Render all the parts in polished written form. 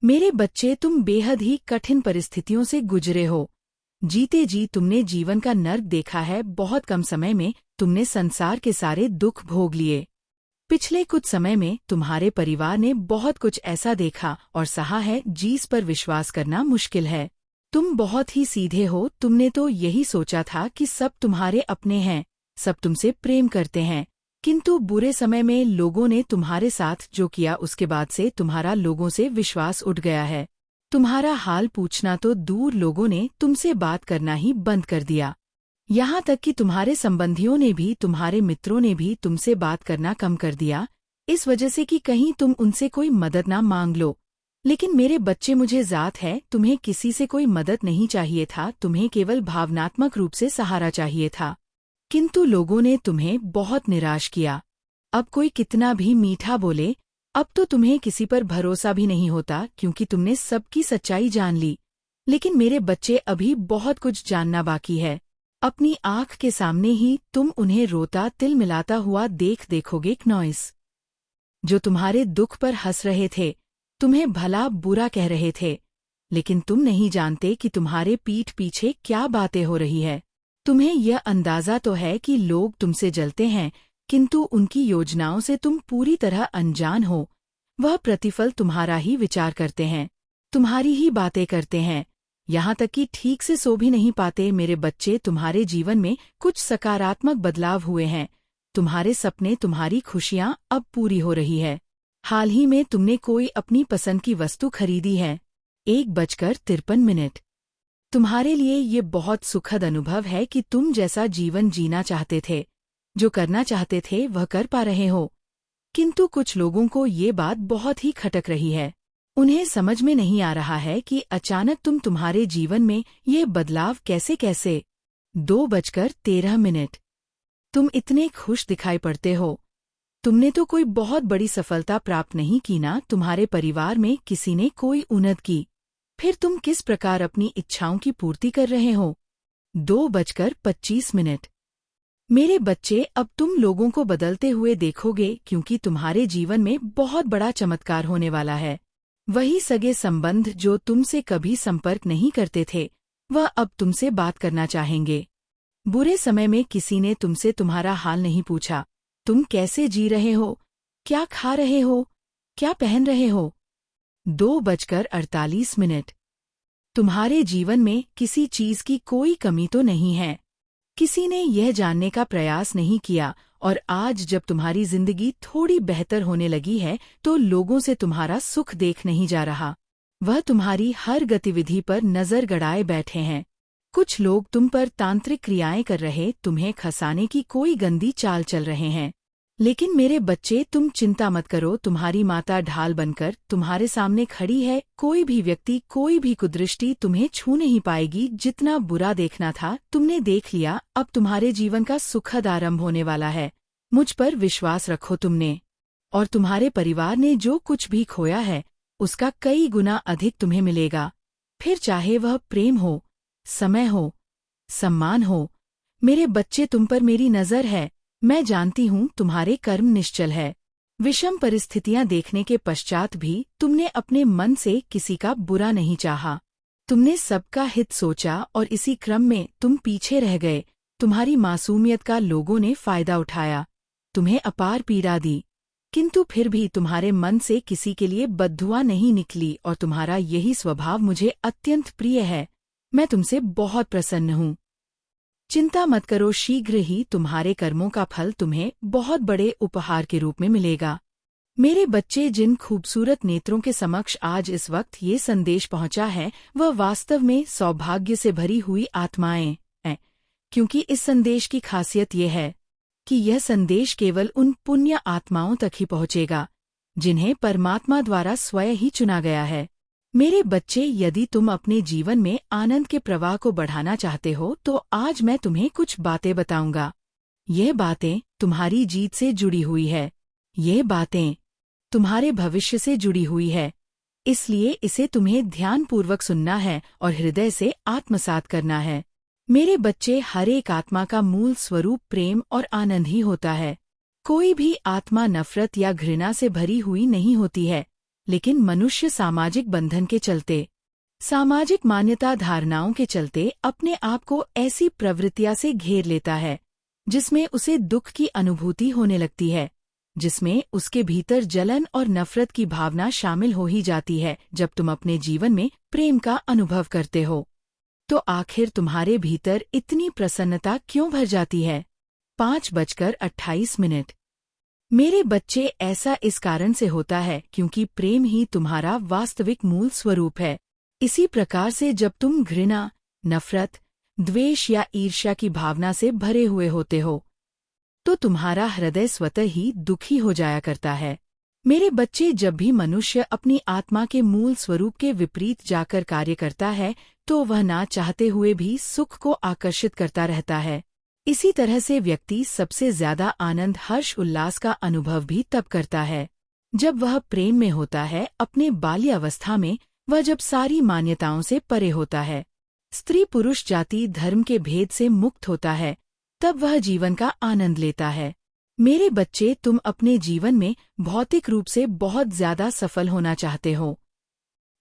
मेरे बच्चे, तुम बेहद ही कठिन परिस्थितियों से गुजरे हो। जीते जी तुमने जीवन का नर्क देखा है। बहुत कम समय में तुमने संसार के सारे दुख भोग लिए। पिछले कुछ समय में तुम्हारे परिवार ने बहुत कुछ ऐसा देखा और सहा है जिस पर विश्वास करना मुश्किल है। तुम बहुत ही सीधे हो। तुमने तो यही सोचा था कि सब तुम्हारे अपने हैं, सब तुमसे प्रेम करते हैं। किंतु बुरे समय में लोगों ने तुम्हारे साथ जो किया, उसके बाद से तुम्हारा लोगों से विश्वास उठ गया है। तुम्हारा हाल पूछना तो दूर, लोगों ने तुमसे बात करना ही बंद कर दिया। यहाँ तक कि तुम्हारे संबंधियों ने भी, तुम्हारे मित्रों ने भी तुमसे बात करना कम कर दिया, इस वजह से कि कहीं तुम उनसे कोई मदद ना मांग लो। लेकिन मेरे बच्चे, मुझे ज़ात है, तुम्हें किसी से कोई मदद नहीं चाहिए था, तुम्हें केवल भावनात्मक रूप से सहारा चाहिए था। किंतु लोगों ने तुम्हें बहुत निराश किया। अब कोई कितना भी मीठा बोले, अब तो तुम्हें किसी पर भरोसा भी नहीं होता, क्योंकि तुमने सबकी सच्चाई जान ली। लेकिन मेरे बच्चे, अभी बहुत कुछ जानना बाकी है। अपनी आँख के सामने ही तुम उन्हें रोता तिलमिलाता हुआ देखोगे। नॉइस जो तुम्हारे दुख पर हंस रहे थे, तुम्हें भला बुरा कह रहे थे, लेकिन तुम नहीं जानते कि तुम्हारे पीठ पीछे क्या बातें हो रही है। तुम्हें यह अंदाजा तो है कि लोग तुमसे जलते हैं, किंतु उनकी योजनाओं से तुम पूरी तरह अनजान हो। वह प्रतिफल तुम्हारा ही विचार करते हैं, तुम्हारी ही बातें करते हैं, यहाँ तक कि ठीक से सो भी नहीं पाते। मेरे बच्चे, तुम्हारे जीवन में कुछ सकारात्मक बदलाव हुए हैं। तुम्हारे सपने, तुम्हारी खुशियाँ अब पूरी हो रही है। हाल ही में तुमने कोई अपनी पसंद की वस्तु खरीदी है। 1:53। तुम्हारे लिए ये बहुत सुखद अनुभव है कि तुम जैसा जीवन जीना चाहते थे, जो करना चाहते थे, वह कर पा रहे हो। किंतु कुछ लोगों को ये बात बहुत ही खटक रही है। उन्हें समझ में नहीं आ रहा है कि अचानक तुम्हारे जीवन में ये बदलाव कैसे। 2:13। तुम इतने खुश दिखाई पड़ते हो। तुमने तो कोई बहुत बड़ी सफलता प्राप्त नहीं की ना। तुम्हारे परिवार में किसी ने कोई उन्नति की, फिर तुम किस प्रकार अपनी इच्छाओं की पूर्ति कर रहे हो। 2:25। मेरे बच्चे, अब तुम लोगों को बदलते हुए देखोगे, क्योंकि तुम्हारे जीवन में बहुत बड़ा चमत्कार होने वाला है। वही सगे संबंध जो तुमसे कभी संपर्क नहीं करते थे, वह अब तुमसे बात करना चाहेंगे। बुरे समय में किसी ने तुमसे तुम्हारा हाल नहीं पूछा। तुम कैसे जी रहे हो, क्या खा रहे हो, क्या पहन रहे हो। 2:48। तुम्हारे जीवन में किसी चीज की कोई कमी तो नहीं है। किसी ने यह जानने का प्रयास नहीं किया, और आज जब तुम्हारी जिंदगी थोड़ी बेहतर होने लगी है, तो लोगों से तुम्हारा सुख देख नहीं जा रहा। वह तुम्हारी हर गतिविधि पर नजर गड़ाए बैठे हैं। कुछ लोग तुम पर तांत्रिक क्रियाएं कर रहे, तुम्हें खसाने की कोई गंदी चाल चल रहे हैं। लेकिन मेरे बच्चे, तुम चिंता मत करो। तुम्हारी माता ढाल बनकर तुम्हारे सामने खड़ी है। कोई भी व्यक्ति, कोई भी कुदृष्टि तुम्हें छू नहीं पाएगी। जितना बुरा देखना था, तुमने देख लिया। अब तुम्हारे जीवन का सुखद आरंभ होने वाला है। मुझ पर विश्वास रखो। तुमने और तुम्हारे परिवार ने जो कुछ भी खोया है, उसका कई गुना अधिक तुम्हें मिलेगा। फिर चाहे वह प्रेम हो, समय हो, सम्मान हो। मेरे बच्चे, तुम पर मेरी नजर है। मैं जानती हूँ तुम्हारे कर्म निश्चल है। विषम परिस्थितियां देखने के पश्चात भी तुमने अपने मन से किसी का बुरा नहीं चाहा। तुमने सबका हित सोचा, और इसी क्रम में तुम पीछे रह गए। तुम्हारी मासूमियत का लोगों ने फायदा उठाया, तुम्हें अपार पीड़ा दी, किंतु फिर भी तुम्हारे मन से किसी के लिए बद्दुआ नहीं निकली, और तुम्हारा यही स्वभाव मुझे अत्यंत प्रिय है। मैं तुमसे बहुत प्रसन्न हूँ। चिंता मत करो, शीघ्र ही तुम्हारे कर्मों का फल तुम्हें बहुत बड़े उपहार के रूप में मिलेगा। मेरे बच्चे, जिन खूबसूरत नेत्रों के समक्ष आज इस वक्त ये संदेश पहुंचा है, वह वास्तव में सौभाग्य से भरी हुई आत्माएं हैं, क्योंकि इस संदेश की खासियत यह है कि यह संदेश केवल उन पुण्य आत्माओं तक ही पहुंचेगा जिन्हें परमात्मा द्वारा स्वयं ही चुना गया है। मेरे बच्चे, यदि तुम अपने जीवन में आनंद के प्रवाह को बढ़ाना चाहते हो, तो आज मैं तुम्हें कुछ बातें बताऊंगा। ये बातें तुम्हारी जीत से जुड़ी हुई है। ये बातें तुम्हारे भविष्य से जुड़ी हुई है। इसलिए इसे तुम्हें ध्यानपूर्वक सुनना है और हृदय से आत्मसात करना है। मेरे बच्चे, हर एक आत्मा का मूल स्वरूप प्रेम और आनंद ही होता है। कोई भी आत्मा नफरत या घृणा से भरी हुई नहीं होती है। लेकिन मनुष्य सामाजिक बंधन के चलते, सामाजिक मान्यता धारणाओं के चलते अपने आप को ऐसी प्रवृत्तियां से घेर लेता है जिसमें उसे दुख की अनुभूति होने लगती है, जिसमें उसके भीतर जलन और नफरत की भावना शामिल हो ही जाती है। जब तुम अपने जीवन में प्रेम का अनुभव करते हो तो आखिर तुम्हारे भीतर इतनी प्रसन्नता क्यों भर जाती है? 5:28। मेरे बच्चे, ऐसा इस कारण से होता है क्योंकि प्रेम ही तुम्हारा वास्तविक मूल स्वरूप है। इसी प्रकार से जब तुम घृणा, नफरत, द्वेष या ईर्ष्या की भावना से भरे हुए होते हो तो तुम्हारा हृदय स्वतः ही दुखी हो जाया करता है। मेरे बच्चे, जब भी मनुष्य अपनी आत्मा के मूल स्वरूप के विपरीत जाकर कार्य करता है तो वह ना चाहते हुए भी सुख को आकर्षित करता रहता है। इसी तरह से व्यक्ति सबसे ज्यादा आनंद, हर्ष, उल्लास का अनुभव भी तब करता है जब वह प्रेम में होता है। अपने बाल्यावस्था में वह जब सारी मान्यताओं से परे होता है, स्त्री पुरुष जाति धर्म के भेद से मुक्त होता है, तब वह जीवन का आनंद लेता है। मेरे बच्चे, तुम अपने जीवन में भौतिक रूप से बहुत ज्यादा सफल होना चाहते हो,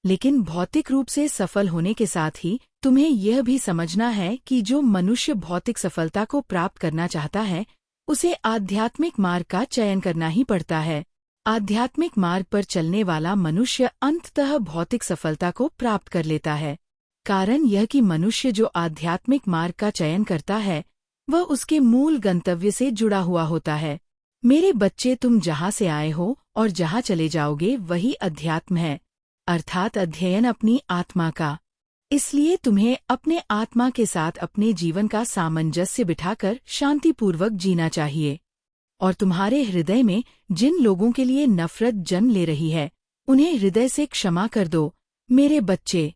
लेकिन भौतिक रूप से सफल होने के साथ ही तुम्हें यह भी समझना है कि जो मनुष्य भौतिक सफलता को प्राप्त करना चाहता है उसे आध्यात्मिक मार्ग का चयन करना ही पड़ता है। आध्यात्मिक मार्ग पर चलने वाला मनुष्य अंततः भौतिक सफलता को प्राप्त कर लेता है। कारण यह कि मनुष्य जो आध्यात्मिक मार्ग का चयन करता है वह उसके मूल गंतव्य से जुड़ा हुआ होता है। मेरे बच्चे, तुम जहाँ से आए हो और जहाँ चले जाओगे वही अध्यात्म है, अर्थात अध्ययन अपनी आत्मा का। इसलिए तुम्हें अपने आत्मा के साथ अपने जीवन का सामंजस्य बिठाकर शांतिपूर्वक जीना चाहिए। और तुम्हारे हृदय में जिन लोगों के लिए नफरत जन्म ले रही है उन्हें हृदय से क्षमा कर दो। मेरे बच्चे,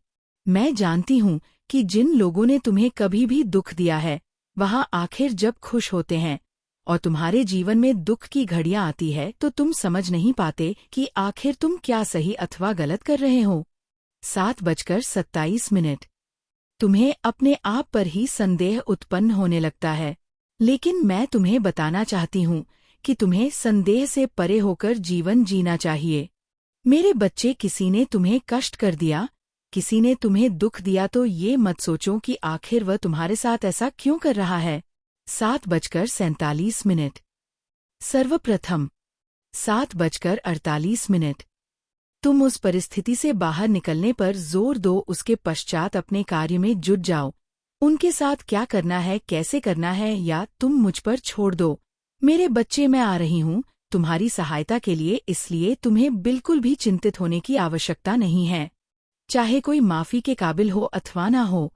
मैं जानती हूँ कि जिन लोगों ने तुम्हें कभी भी दुख दिया है वहाँ आखिर जब खुश होते हैं और तुम्हारे जीवन में दुख की घड़ियां आती है तो तुम समझ नहीं पाते कि आखिर तुम क्या सही अथवा गलत कर रहे हो। 7:27। तुम्हें अपने आप पर ही संदेह उत्पन्न होने लगता है, लेकिन मैं तुम्हें बताना चाहती हूँ कि तुम्हें संदेह से परे होकर जीवन जीना चाहिए। मेरे बच्चे, किसी ने तुम्हें कष्ट कर दिया, किसी ने तुम्हें दुख दिया तो ये मत सोचो कि आखिर वह तुम्हारे साथ ऐसा क्यों कर रहा है। 7:47। सर्वप्रथम 7:48। तुम उस परिस्थिति से बाहर निकलने पर जोर दो, उसके पश्चात अपने कार्य में जुट जाओ। उनके साथ क्या करना है, कैसे करना है, या तुम मुझ पर छोड़ दो। मेरे बच्चे, मैं आ रही हूँ तुम्हारी सहायता के लिए, इसलिए तुम्हें बिल्कुल भी चिंतित होने की आवश्यकता नहीं है। चाहे कोई माफी के काबिल हो अथवा ना हो,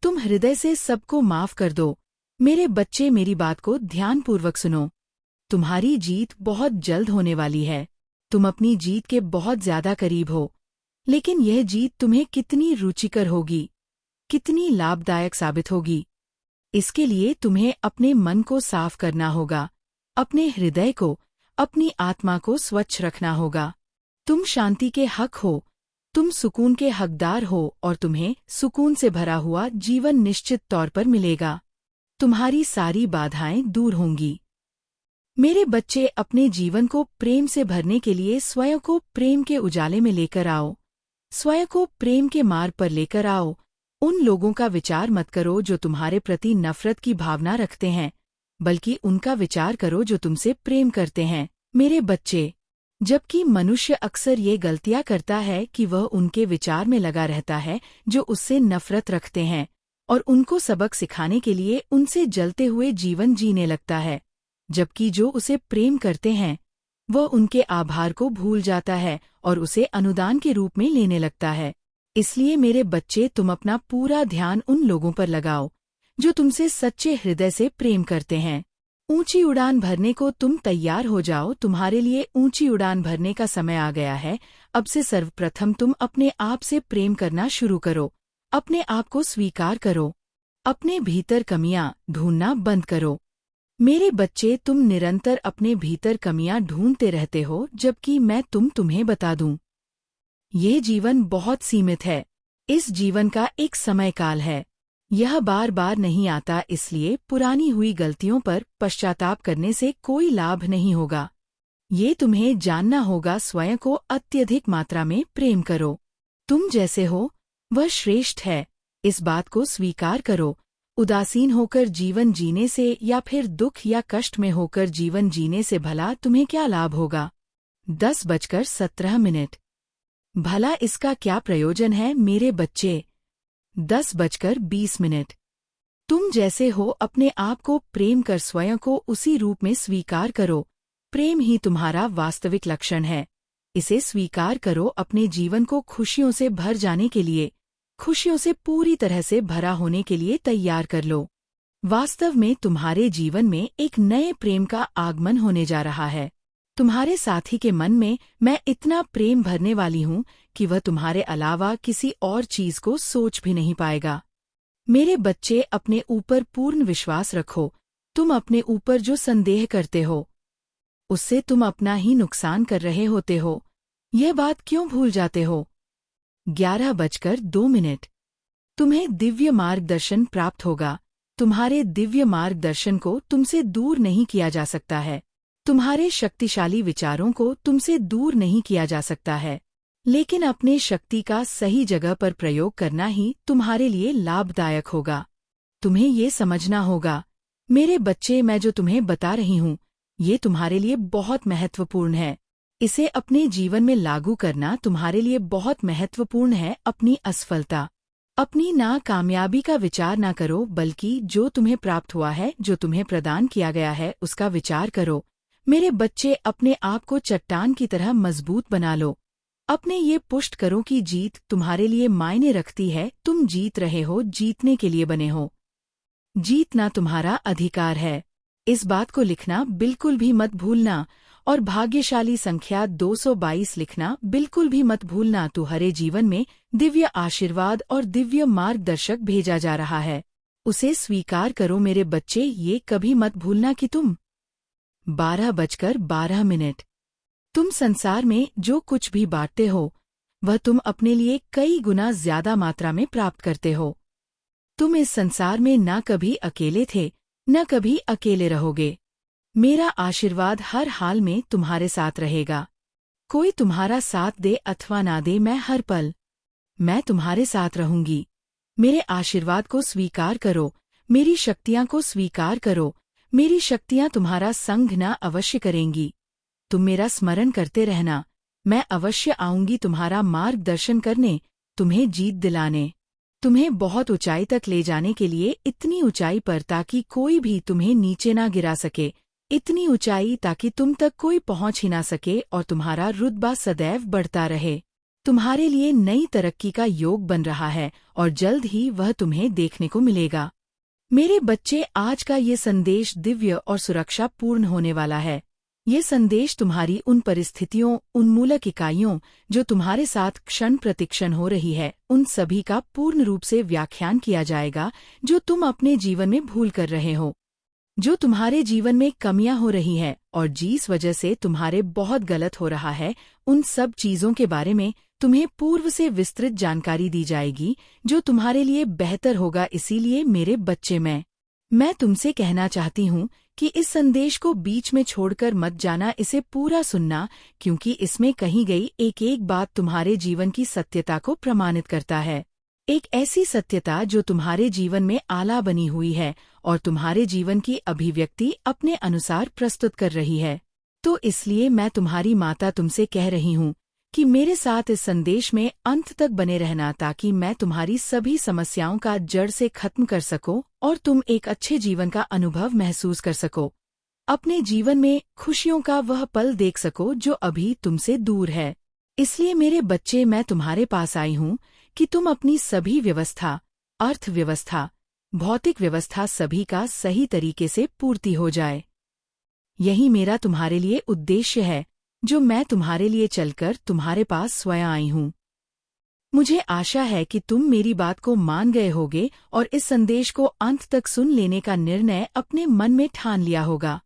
तुम हृदय से सबको माफ कर दो। मेरे बच्चे, मेरी बात को ध्यानपूर्वक सुनो। तुम्हारी जीत बहुत जल्द होने वाली है। तुम अपनी जीत के बहुत ज्यादा करीब हो, लेकिन यह जीत तुम्हें कितनी रुचिकर होगी, कितनी लाभदायक साबित होगी, इसके लिए तुम्हें अपने मन को साफ करना होगा, अपने हृदय को, अपनी आत्मा को स्वच्छ रखना होगा। तुम शांति के हक हो, तुम सुकून के हकदार हो और तुम्हें सुकून से भरा हुआ जीवन निश्चित तौर पर मिलेगा। तुम्हारी सारी बाधाएं दूर होंगी। मेरे बच्चे, अपने जीवन को प्रेम से भरने के लिए स्वयं को प्रेम के उजाले में लेकर आओ। स्वयं को प्रेम के मार्ग पर लेकर आओ। उन लोगों का विचार मत करो जो तुम्हारे प्रति नफरत की भावना रखते हैं, बल्कि उनका विचार करो जो तुमसे प्रेम करते हैं। मेरे बच्चे, जबकि मनुष्य अक्सर ये गलतियां करता है कि वह उनके विचार में लगा रहता है जो उससे नफरत रखते हैं और उनको सबक सिखाने के लिए उनसे जलते हुए जीवन जीने लगता है, जबकि जो उसे प्रेम करते हैं वह उनके आभार को भूल जाता है और उसे अनुदान के रूप में लेने लगता है। इसलिए मेरे बच्चे, तुम अपना पूरा ध्यान उन लोगों पर लगाओ जो तुमसे सच्चे हृदय से प्रेम करते हैं। ऊंची उड़ान भरने को तुम तैयार हो जाओ। तुम्हारे लिए ऊंची उड़ान भरने का समय आ गया है। अब से सर्वप्रथम तुम अपने आप से प्रेम करना शुरू करो। अपने आप को स्वीकार करो। अपने भीतर कमियां ढूंढना बंद करो। मेरे बच्चे, तुम निरंतर अपने भीतर कमियां ढूंढते रहते हो, जबकि मैं तुम्हें बता दूं, यह जीवन बहुत सीमित है। इस जीवन का एक समय काल है। यह बार बार नहीं आता, इसलिए पुरानी हुई गलतियों पर पश्चाताप करने से कोई लाभ नहीं होगा। ये तुम्हें जानना होगा, स्वयं को अत्यधिक मात्रा में प्रेम करो। तुम जैसे हो वह श्रेष्ठ है, इस बात को स्वीकार करो। उदासीन होकर जीवन जीने से या फिर दुख या कष्ट में होकर जीवन जीने से भला तुम्हें क्या लाभ होगा। 10:17 भला इसका क्या प्रयोजन है मेरे बच्चे। 10:20 तुम जैसे हो अपने आप को प्रेम कर स्वयं को उसी रूप में स्वीकार करो। प्रेम ही तुम्हारा वास्तविक लक्षण है। इसे स्वीकार करो। अपने जीवन को खुशियों से भर जाने के लिए, खुशियों से पूरी तरह से भरा होने के लिए तैयार कर लो। वास्तव में तुम्हारे जीवन में एक नए प्रेम का आगमन होने जा रहा है। तुम्हारे साथी के मन में मैं इतना प्रेम भरने वाली हूँ कि वह तुम्हारे अलावा किसी और चीज को सोच भी नहीं पाएगा। मेरे बच्चे, अपने ऊपर पूर्ण विश्वास रखो। तुम अपने ऊपर जो संदेह करते हो उससे तुम अपना ही नुकसान कर रहे होते हो। यह बात क्यों भूल जाते हो। 11:02 तुम्हें दिव्य मार्गदर्शन प्राप्त होगा। तुम्हारे दिव्य मार्गदर्शन को तुमसे दूर नहीं किया जा सकता है। तुम्हारे शक्तिशाली विचारों को तुमसे दूर नहीं किया जा सकता है, लेकिन अपने शक्ति का सही जगह पर प्रयोग करना ही तुम्हारे लिए लाभदायक होगा। तुम्हें ये समझना होगा मेरे बच्चे, मैं जो तुम्हें बता रही हूँ ये तुम्हारे लिए बहुत महत्वपूर्ण है। इसे अपने जीवन में लागू करना तुम्हारे लिए बहुत महत्वपूर्ण है। अपनी असफलता, अपनी नाकामयाबी का विचार ना करो, बल्कि जो तुम्हें प्राप्त हुआ है, जो तुम्हें प्रदान किया गया है, उसका विचार करो। मेरे बच्चे, अपने आप को चट्टान की तरह मजबूत बना लो। अपने ये पुष्ट करो कि जीत तुम्हारे लिए मायने रखती है। तुम जीत रहे हो, जीतने के लिए बने हो। जीतना तुम्हारा अधिकार है। इस बात को लिखना बिल्कुल भी मत भूलना, और भाग्यशाली संख्या 222 लिखना बिल्कुल भी मत भूलना। तुम्हारे जीवन में दिव्य आशीर्वाद और दिव्य मार्गदर्शक भेजा जा रहा है। उसे स्वीकार करो मेरे बच्चे, ये कभी मत भूलना कि तुम 12:12 तुम संसार में जो कुछ भी बांटते हो वह तुम अपने लिए कई गुना ज्यादा मात्रा में प्राप्त करते हो। तुम इस संसार में न कभी अकेले थे, न कभी अकेले रहोगे। मेरा आशीर्वाद हर हाल में तुम्हारे साथ रहेगा। कोई तुम्हारा साथ दे अथवा ना दे, मैं हर पल मैं तुम्हारे साथ रहूंगी। मेरे आशीर्वाद को स्वीकार करो, मेरी शक्तियां को स्वीकार करो। मेरी शक्तियां तुम्हारा संग न अवश्य करेंगी। तुम मेरा स्मरण करते रहना। मैं अवश्य आऊंगी तुम्हारा मार्गदर्शन करने, तुम्हें जीत दिलाने, तुम्हें बहुत ऊंचाई तक ले जाने के लिए। इतनी ऊंचाई पर ताकि कोई भी तुम्हें नीचे ना गिरा सके, इतनी ऊंचाई ताकि तुम तक कोई पहुंच ही ना सके, और तुम्हारा रुतबा सदैव बढ़ता रहे। तुम्हारे लिए नई तरक्की का योग बन रहा है और जल्द ही वह तुम्हें देखने को मिलेगा। मेरे बच्चे, आज का ये संदेश दिव्य और सुरक्षा पूर्ण होने वाला है। ये संदेश तुम्हारी उन परिस्थितियों, उन्मूलक इकाइयों जो तुम्हारे साथ क्षण प्रतिक्षण हो रही है, उन सभी का पूर्ण रूप से व्याख्यान किया जाएगा जो तुम अपने जीवन में भूल कर रहे हो, जो तुम्हारे जीवन में कमियां हो रही है और जिस वजह से तुम्हारे बहुत गलत हो रहा है। उन सब चीजों के बारे में तुम्हें पूर्व से विस्तृत जानकारी दी जाएगी जो तुम्हारे लिए बेहतर होगा। इसीलिए मेरे बच्चे, मैं तुमसे कहना चाहती हूँ कि इस संदेश को बीच में छोड़कर मत जाना, इसे पूरा सुनना, क्योंकि इसमें कही गई एक एक बात तुम्हारे जीवन की सत्यता को प्रमाणित करता है। एक ऐसी सत्यता जो तुम्हारे जीवन में आला बनी हुई है और तुम्हारे जीवन की अभिव्यक्ति अपने अनुसार प्रस्तुत कर रही है। तो इसलिए मैं तुम्हारी माता तुमसे कह रही हूँ कि मेरे साथ इस संदेश में अंत तक बने रहना, ताकि मैं तुम्हारी सभी समस्याओं का जड़ से खत्म कर सकूं और तुम एक अच्छे जीवन का अनुभव महसूस कर सको। अपने जीवन में खुशियों का वह पल देख सको जो अभी तुमसे दूर है। इसलिए मेरे बच्चे, मैं तुम्हारे पास आई हूँ कि तुम अपनी सभी व्यवस्था, अर्थव्यवस्था, भौतिक व्यवस्था, सभी का सही तरीके से पूर्ति हो जाए। यही मेरा तुम्हारे लिए उद्देश्य है जो मैं तुम्हारे लिए चलकर तुम्हारे पास स्वयं आई हूँ। मुझे आशा है कि तुम मेरी बात को मान गए होगे और इस संदेश को अंत तक सुन लेने का निर्णय अपने मन में ठान लिया होगा।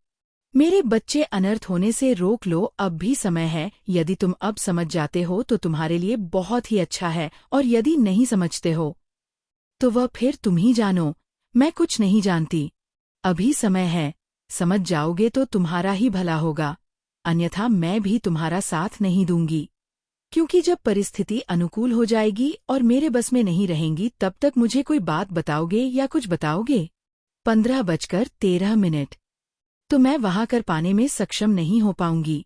मेरे बच्चे, अनर्थ होने से रोक लो, अब भी समय है। यदि तुम अब समझ जाते हो तो तुम्हारे लिए बहुत ही अच्छा है, और यदि नहीं समझते हो तो वह फिर तुम ही जानो। मैं कुछ नहीं जानती। अभी समय है, समझ जाओगे तो तुम्हारा ही भला होगा। अन्यथा मैं भी तुम्हारा साथ नहीं दूंगी। क्योंकि जब परिस्थिति अनुकूल हो जाएगी और मेरे बस में नहीं रहेंगी, तब तक मुझे कोई बात बताओगे या कुछ बताओगे? 15:13। तो मैं वहां कर पाने में सक्षम नहीं हो पाऊंगी।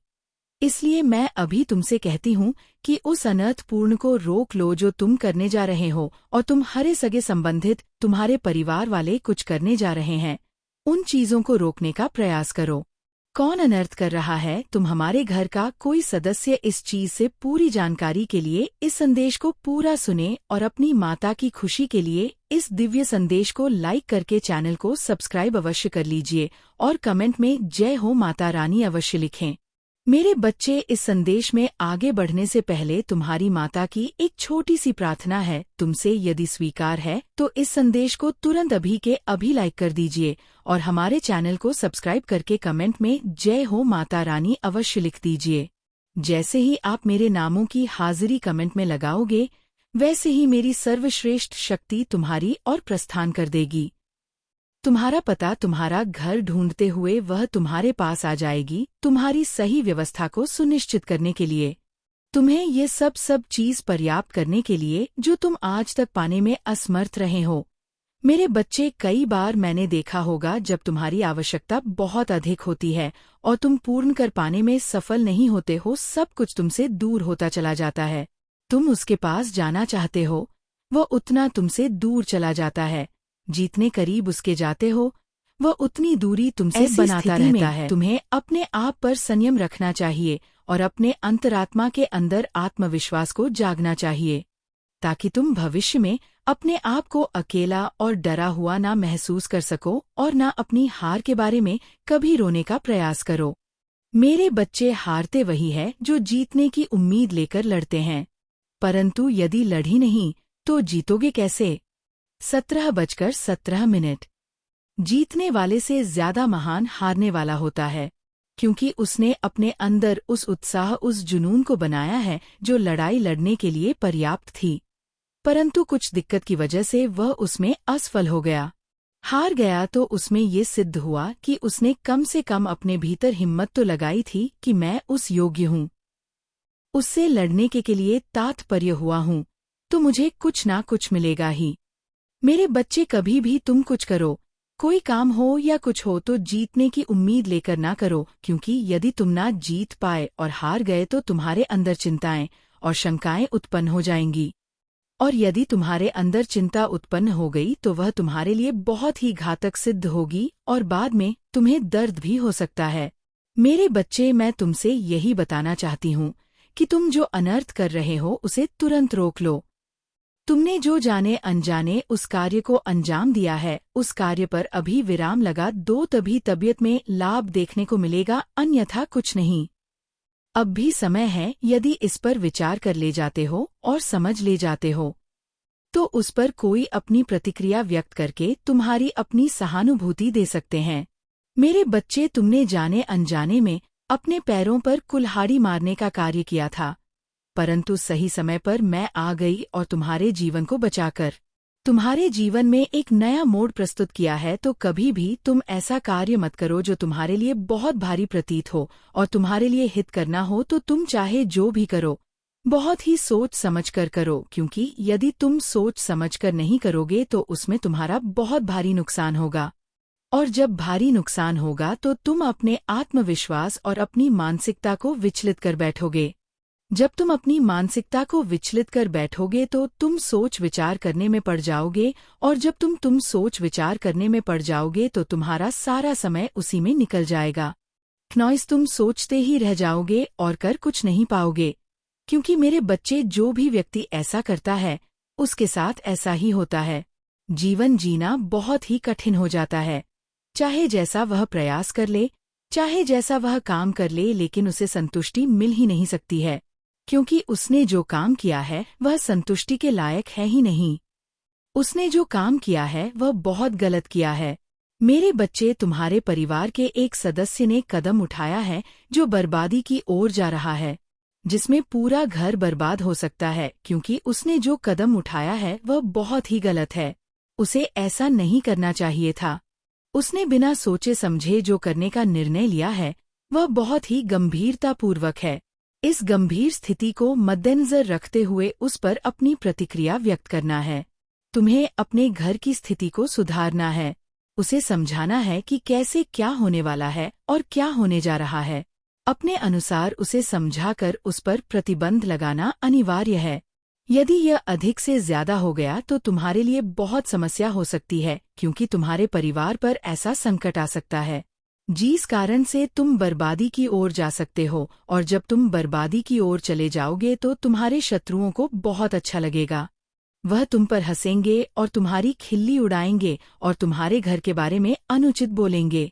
इसलिए मैं अभी तुमसे कहती हूँ कि उस अनर्थपूर्ण को रोक लो जो तुम करने जा रहे हो, और तुम हरे सगे संबंधित, तुम्हारे परिवार वाले कुछ करने जा रहे हैं। उन चीजों को रोकने का प्रयास करो। कौन अनर्थ कर रहा है? तुम हमारे घर का कोई सदस्य। इस चीज से पूरी जानकारी के लिए इस संदेश को पूरा सुने और अपनी माता की खुशी के लिए इस दिव्य संदेश को लाइक करके चैनल को सब्सक्राइब अवश्य कर लीजिए और कमेंट में जय हो माता रानी अवश्य लिखें। मेरे बच्चे, इस संदेश में आगे बढ़ने से पहले तुम्हारी माता की एक छोटी सी प्रार्थना है। तुमसे यदि स्वीकार है तो इस संदेश को तुरंत अभी के अभी लाइक कर दीजिए और हमारे चैनल को सब्सक्राइब करके कमेंट में जय हो माता रानी अवश्य लिख दीजिए। जैसे ही आप मेरे नामों की हाजिरी कमेंट में लगाओगे, वैसे ही मेरी सर्वश्रेष्ठ शक्ति तुम्हारी और प्रस्थान कर देगी। तुम्हारा पता, तुम्हारा घर ढूंढते हुए वह तुम्हारे पास आ जाएगी, तुम्हारी सही व्यवस्था को सुनिश्चित करने के लिए। तुम्हें ये सब चीज पर्याप्त करने के लिए जो तुम आज तक पाने में असमर्थ रहे हो। मेरे बच्चे, कई बार मैंने देखा होगा जब तुम्हारी आवश्यकता बहुत अधिक होती है और तुम पूर्ण कर पाने में सफल नहीं होते हो, सब कुछ तुमसे दूर होता चला जाता है। तुम उसके पास जाना चाहते हो, वह उतना तुमसे दूर चला जाता है। जितने करीब उसके जाते हो, वह उतनी दूरी तुमसे बनाता रहता है। तुम्हें अपने आप पर संयम रखना चाहिए और अपने अंतरात्मा के अंदर आत्मविश्वास को जागना चाहिए, ताकि तुम भविष्य में अपने आप को अकेला और डरा हुआ ना महसूस कर सको और ना अपनी हार के बारे में कभी रोने का प्रयास करो। मेरे बच्चे, हारते वही है जो जीतने की उम्मीद लेकर लड़ते हैं, परंतु यदि लड़ ही नहीं तो जीतोगे कैसे? 17:17। जीतने वाले से ज्यादा महान हारने वाला होता है, क्योंकि उसने अपने अंदर उस उत्साह, उस जुनून को बनाया है जो लड़ाई लड़ने के लिए पर्याप्त थी, परंतु कुछ दिक्कत की वजह से वह उसमें असफल हो गया। हार गया तो उसमें ये सिद्ध हुआ कि उसने कम से कम अपने भीतर हिम्मत तो लगाई थी कि मैं उस योग्य हूँ, उससे लड़ने के लिए तात्पर्य हुआ हूँ, तो मुझे कुछ ना कुछ मिलेगा ही। मेरे बच्चे, कभी भी तुम कुछ करो, कोई काम हो या कुछ हो, तो जीतने की उम्मीद लेकर ना करो, क्योंकि यदि तुम ना जीत पाए और हार गए तो तुम्हारे अंदर चिंताएं और शंकाएं उत्पन्न हो जाएंगी, और यदि तुम्हारे अंदर चिंता उत्पन्न हो गई तो वह तुम्हारे लिए बहुत ही घातक सिद्ध होगी और बाद में तुम्हें दर्द भी हो सकता है। मेरे बच्चे, मैं तुमसे यही बताना चाहती हूँ कि तुम जो अनर्थ कर रहे हो उसे तुरंत रोक लो। तुमने जो जाने अनजाने उस कार्य को अंजाम दिया है, उस कार्य पर अभी विराम लगा दो, तभी तबीयत में लाभ देखने को मिलेगा, अन्यथा कुछ नहीं। अब भी समय है। यदि इस पर विचार कर ले जाते हो और समझ ले जाते हो, तो उस पर कोई अपनी प्रतिक्रिया व्यक्त करके तुम्हारी अपनी सहानुभूति दे सकते हैं। मेरे बच्चे, तुमने जाने अनजाने में अपने पैरों पर कुल्हाड़ी मारने का कार्य किया था, परंतु सही समय पर मैं आ गई और तुम्हारे जीवन को बचाकर तुम्हारे जीवन में एक नया मोड़ प्रस्तुत किया है। तो कभी भी तुम ऐसा कार्य मत करो जो तुम्हारे लिए बहुत भारी प्रतीत हो, और तुम्हारे लिए हित करना हो तो तुम चाहे जो भी करो, बहुत ही सोच समझ कर करो, क्योंकि यदि तुम सोच समझ कर नहीं करोगे तो उसमें तुम्हारा बहुत भारी नुकसान होगा, और जब भारी नुकसान होगा तो तुम अपने आत्मविश्वास और अपनी मानसिकता को विचलित कर बैठोगे। जब तुम अपनी मानसिकता को विचलित कर बैठोगे तो तुम सोच विचार करने में पड़ जाओगे, और जब तुम सोच विचार करने में पड़ जाओगे तो तुम्हारा सारा समय उसी में निकल जाएगा। नॉइस, तुम सोचते ही रह जाओगे और कर कुछ नहीं पाओगे, क्योंकि मेरे बच्चे, जो भी व्यक्ति ऐसा करता है उसके साथ ऐसा ही होता है। जीवन जीना बहुत ही कठिन हो जाता है। चाहे जैसा वह प्रयास कर ले, चाहे जैसा वह काम कर ले, लेकिन उसे संतुष्टि मिल ही नहीं सकती है, क्योंकि उसने जो काम किया है वह संतुष्टि के लायक है ही नहीं। उसने जो काम किया है वह बहुत गलत किया है। मेरे बच्चे, तुम्हारे परिवार के एक सदस्य ने कदम उठाया है जो बर्बादी की ओर जा रहा है, जिसमें पूरा घर बर्बाद हो सकता है, क्योंकि उसने जो कदम उठाया है वह बहुत ही गलत है। उसे ऐसा नहीं करना चाहिए था। उसने बिना सोचे समझे जो करने का निर्णय लिया है वह बहुत ही गंभीरतापूर्वक है। इस गंभीर स्थिति को मद्देनजर रखते हुए उस पर अपनी प्रतिक्रिया व्यक्त करना है। तुम्हें अपने घर की स्थिति को सुधारना है। उसे समझाना है कि कैसे क्या होने वाला है और क्या होने जा रहा है। अपने अनुसार उसे समझाकर उस पर प्रतिबंध लगाना अनिवार्य है। यदि यह अधिक से ज्यादा हो गया तो तुम्हारे लिए बहुत समस्या हो सकती है, क्योंकि तुम्हारे परिवार पर ऐसा संकट आ सकता है जिस कारण से तुम बर्बादी की ओर जा सकते हो, और जब तुम बर्बादी की ओर चले जाओगे तो तुम्हारे शत्रुओं को बहुत अच्छा लगेगा। वह तुम पर हंसेंगे और तुम्हारी खिल्ली उड़ाएंगे और तुम्हारे घर के बारे में अनुचित बोलेंगे।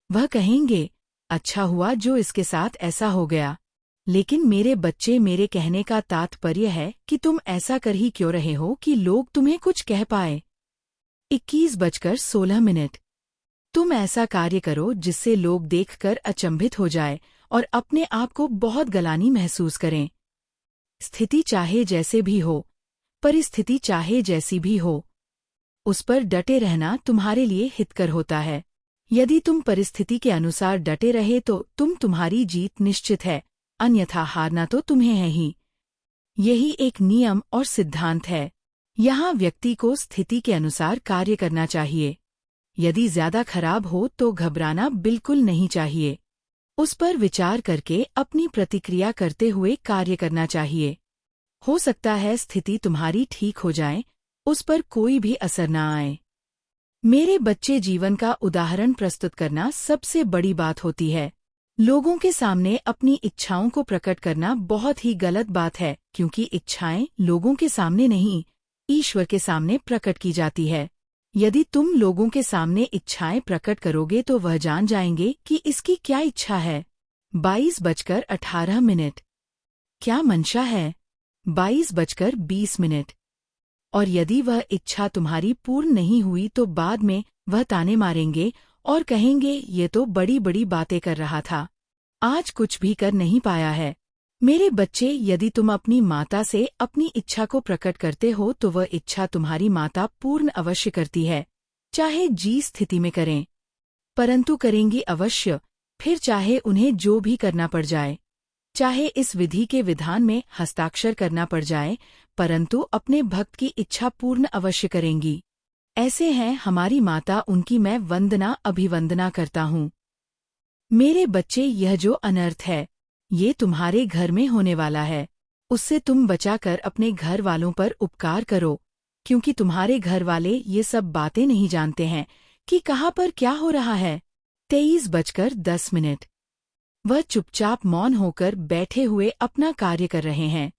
वह कहेंगे, अच्छा हुआ जो इसके साथ ऐसा हो गया। लेकिन मेरे बच्चे, मेरे कहने का तात्पर्य है कि तुम ऐसा कर ही क्यों रहे हो कि लोग तुम्हें कुछ कह पाए। 21:16। तुम ऐसा कार्य करो जिससे लोग देखकर अचंभित हो जाए और अपने आप को बहुत गलानी महसूस करें। स्थिति चाहे जैसे भी हो, परिस्थिति चाहे जैसी भी हो, उस पर डटे रहना तुम्हारे लिए हितकर होता है। यदि तुम परिस्थिति के अनुसार डटे रहे तो तुम्हारी जीत निश्चित है, अन्यथा हारना तो तुम्हें है ही। यही एक नियम और सिद्धांत है। यहाँ व्यक्ति को स्थिति के अनुसार कार्य करना चाहिए। यदि ज्यादा खराब हो तो घबराना बिल्कुल नहीं चाहिए। उस पर विचार करके अपनी प्रतिक्रिया करते हुए कार्य करना चाहिए। हो सकता है स्थिति तुम्हारी ठीक हो जाए, उस पर कोई भी असर न आए। मेरे बच्चे जीवन का उदाहरण प्रस्तुत करना सबसे बड़ी बात होती है। लोगों के सामने अपनी इच्छाओं को प्रकट करना बहुत ही गलत बात है, क्योंकि इच्छाएं लोगों के सामने नहीं, ईश्वर के सामने प्रकट की जाती है। यदि तुम लोगों के सामने इच्छाएं प्रकट करोगे तो वह जान जाएंगे कि इसकी क्या इच्छा है। 22:18। क्या मंशा है? 22:20। और यदि वह इच्छा तुम्हारी पूर्ण नहीं हुई तो बाद में वह ताने मारेंगे और कहेंगे, ये तो बड़ी बड़ी बातें कर रहा था, आज कुछ भी कर नहीं पाया है। मेरे बच्चे, यदि तुम अपनी माता से अपनी इच्छा को प्रकट करते हो तो वह इच्छा तुम्हारी माता पूर्ण अवश्य करती है, चाहे जिस स्थिति में करें, परंतु करेंगी अवश्य, फिर चाहे उन्हें जो भी करना पड़ जाए, चाहे इस विधि के विधान में हस्ताक्षर करना पड़ जाए, परंतु अपने भक्त की इच्छा पूर्ण अवश्य करेंगी। ऐसे हैं हमारी माता, उनकी मैं वंदना अभिवंदना करता हूँ। मेरे बच्चे, यह जो अनर्थ है ये तुम्हारे घर में होने वाला है, उससे तुम बचाकर अपने घर वालों पर उपकार करो, क्योंकि तुम्हारे घर वाले ये सब बातें नहीं जानते हैं कि कहाँ पर क्या हो रहा है। 23:10। वह चुपचाप मौन होकर बैठे हुए अपना कार्य कर रहे हैं।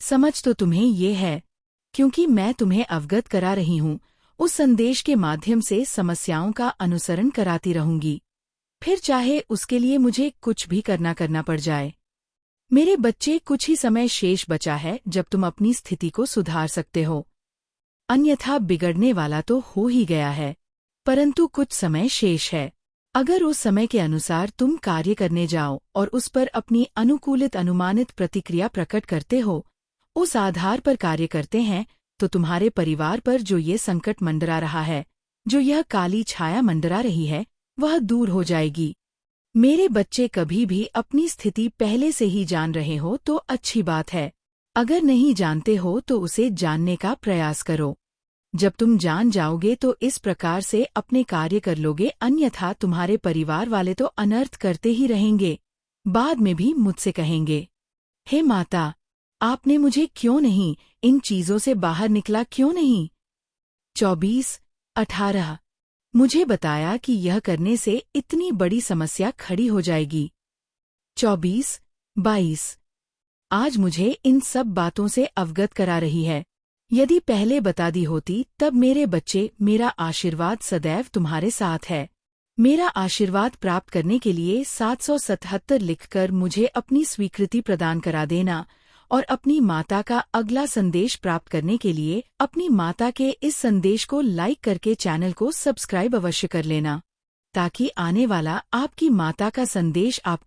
समझ तो तुम्हें ये है, क्योंकि मैं तुम्हें अवगत करा रही हूँ, उस संदेश के माध्यम से समस्याओं का अनुसरण कराती रहूंगी, फिर चाहे उसके लिए मुझे कुछ भी करना पड़ जाए। मेरे बच्चे, कुछ ही समय शेष बचा है जब तुम अपनी स्थिति को सुधार सकते हो, अन्यथा बिगड़ने वाला तो हो ही गया है, परंतु कुछ समय शेष है। अगर उस समय के अनुसार तुम कार्य करने जाओ और उस पर अपनी अनुकूलित अनुमानित प्रतिक्रिया प्रकट करते हो, उस आधार पर कार्य करते हैं, तो तुम्हारे परिवार पर जो ये संकट मंडरा रहा है, जो यह काली छाया मंडरा रही है, वह दूर हो जाएगी। मेरे बच्चे, कभी भी अपनी स्थिति पहले से ही जान रहे हो तो अच्छी बात है, अगर नहीं जानते हो तो उसे जानने का प्रयास करो। जब तुम जान जाओगे तो इस प्रकार से अपने कार्य कर लोगे, अन्यथा तुम्हारे परिवार वाले तो अनर्थ करते ही रहेंगे, बाद में भी मुझसे कहेंगे, हे माता, आपने मुझे क्यों नहीं, इन चीजों से बाहर निकला क्यों नहीं। 24:18। मुझे बताया कि यह करने से इतनी बड़ी समस्या खड़ी हो जाएगी। 24:22। आज मुझे इन सब बातों से अवगत करा रही है। यदि पहले बता दी होती तब मेरे बच्चे, मेरा आशीर्वाद सदैव तुम्हारे साथ है। मेरा आशीर्वाद प्राप्त करने के लिए 777 लिखकर मुझे अपनी स्वीकृति प्रदान करा देना, और अपनी माता का अगला संदेश प्राप्त करने के लिए अपनी माता के इस संदेश को लाइक करके चैनल को सब्सक्राइब अवश्य कर लेना, ताकि आने वाला आपकी माता का संदेश आप